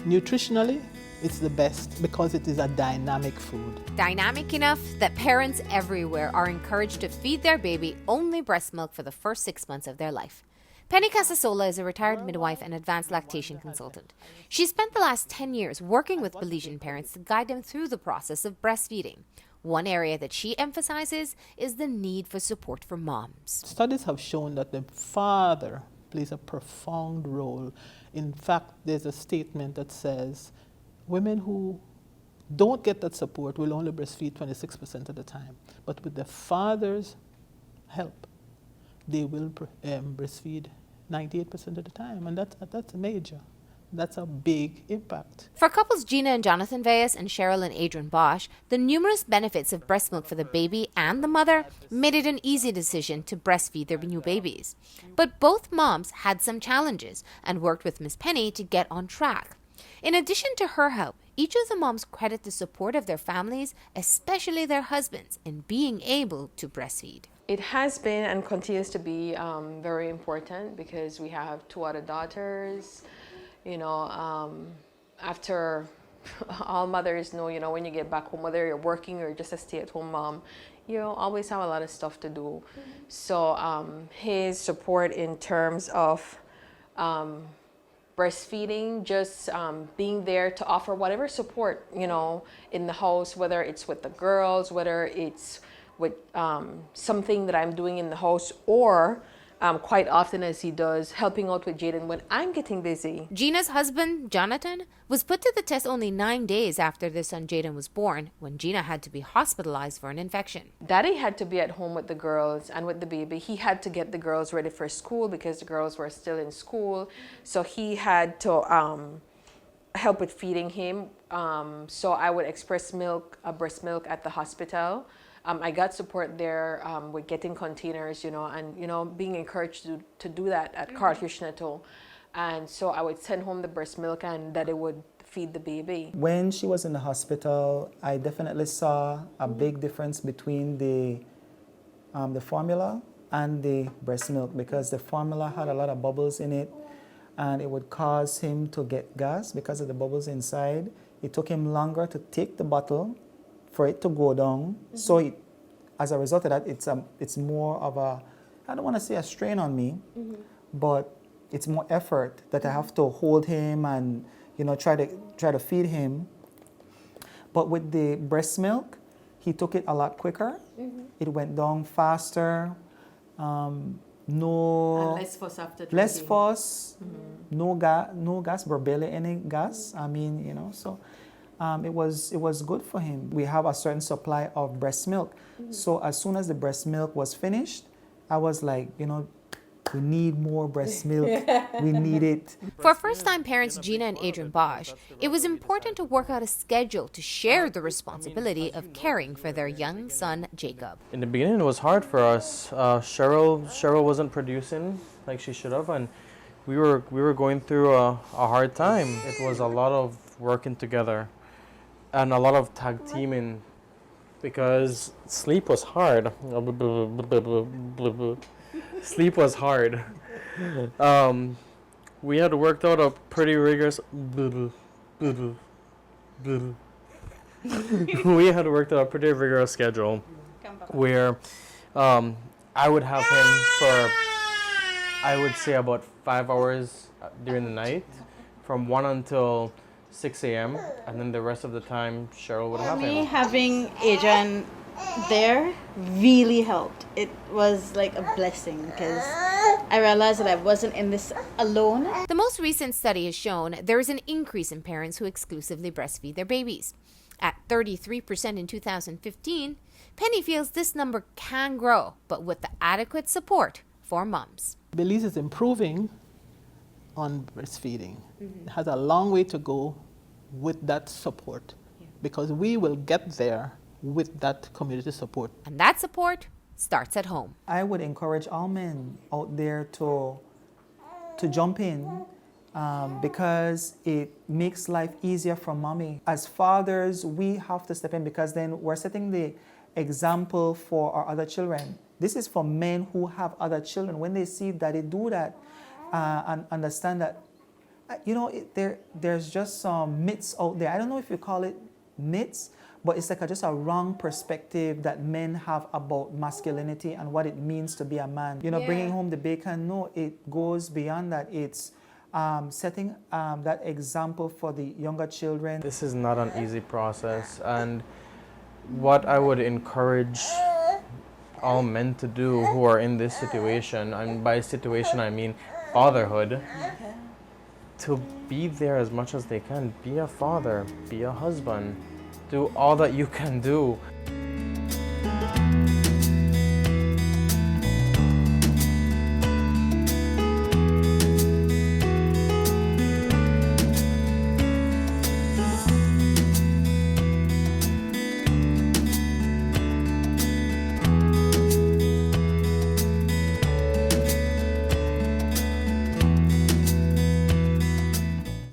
Nutritionally, it's the best because it is a dynamic food. Dynamic enough that parents everywhere are encouraged to feed their baby only breast milk for the first 6 months of their life. Penny Casasola is a retired midwife and advanced lactation consultant. She spent the last 10 years working with Belizean parents to guide them through the process of breastfeeding. One area that she emphasizes is the need for support for moms. Studies have shown that the father plays a profound role. In fact, there's a statement that says women who don't get that support will only breastfeed 26% of the time. But with the father's help, they will breastfeed 98% of the time. And that's major. That's a big impact. For couples Gina and Jonathan Veas and Cheryl and Adrian Bosch, the numerous benefits of breast milk for the baby and the mother made it an easy decision to breastfeed their new babies. But both moms had some challenges and worked with Miss Penny to get on track. In addition to her help, each of the moms credit the support of their families, especially their husbands, in being able to breastfeed. It has been and continues to be very important because we have 2 other daughters. After all mothers know, when you get back home, whether you're working or just a stay-at-home mom, you always have a lot of stuff to do. So his support in terms of breastfeeding, just being there to offer whatever support, in the house, whether it's with the girls, whether it's with something that I'm doing in the house, or quite often, as he does, helping out with Jaden when I'm getting busy. Gina's husband, Jonathan, was put to the test only 9 days after their son Jaden was born, when Gina had to be hospitalized for an infection. Daddy had to be at home with the girls and with the baby. He had to get the girls ready for school because the girls were still in school. So he had to help with feeding him. So I would breast milk at the hospital. I got support there with getting containers, and, being encouraged to do that at Carl Hirschner too. And so I would send home the breast milk and that it would feed the baby. When she was in the hospital, I definitely saw a big difference between the formula and the breast milk, because the formula had a lot of bubbles in it and it would cause him to get gas because of the bubbles inside. It took him longer to take the bottle for it to go down. So as a result of that, it's more of a, I don't want to say a strain on me, but it's more effort that I have to hold him and try to feed him. But with the breast milk, he took it a lot quicker. It went down faster. And less fuss after drinking. Less fuss. No gas, barely any gas. I mean, so. It was good for him. We have a certain supply of breast milk. So as soon as the breast milk was finished, I was like, we need more breast milk. We need it. For first-time parents Gina and Adrian Bosch, it was important to work out a schedule to share the responsibility of caring for their young son, Jacob. In the beginning, it was hard for us. Cheryl wasn't producing like she should have, and we were going through a hard time. It was a lot of working together and a lot of tag teaming because sleep was hard. Sleep was hard. We had worked out a pretty rigorous schedule where I would have him for, I would say, about 5 hours during the night, from 1 until 6 a.m. and then the rest of the time Cheryl would have him. Me having Adrian there really helped. It was like a blessing because I realized that I wasn't in this alone. The most recent study has shown there is an increase in parents who exclusively breastfeed their babies. At 33% in 2015, Penny feels this number can grow, but with the adequate support for moms. Belize is improving on breastfeeding. It has a long way to go with that support because we will get there with that community support. And that support starts at home. I would encourage all men out there to jump in because it makes life easier for mommy. As fathers, we have to step in because then we're setting the example for our other children. This is for men who have other children. When they see daddy do that and understand that You know, there's just some myths out there. I don't know if you call it myths, but it's like just a wrong perspective that men have about masculinity and what it means to be a man. You know, bringing home the bacon, no, it goes beyond that. It's setting that example for the younger children. This is not an easy process, and what I would encourage all men to do who are in this situation, and by situation I mean fatherhood, to be there as much as they can. Be a father, be a husband, do all that you can do.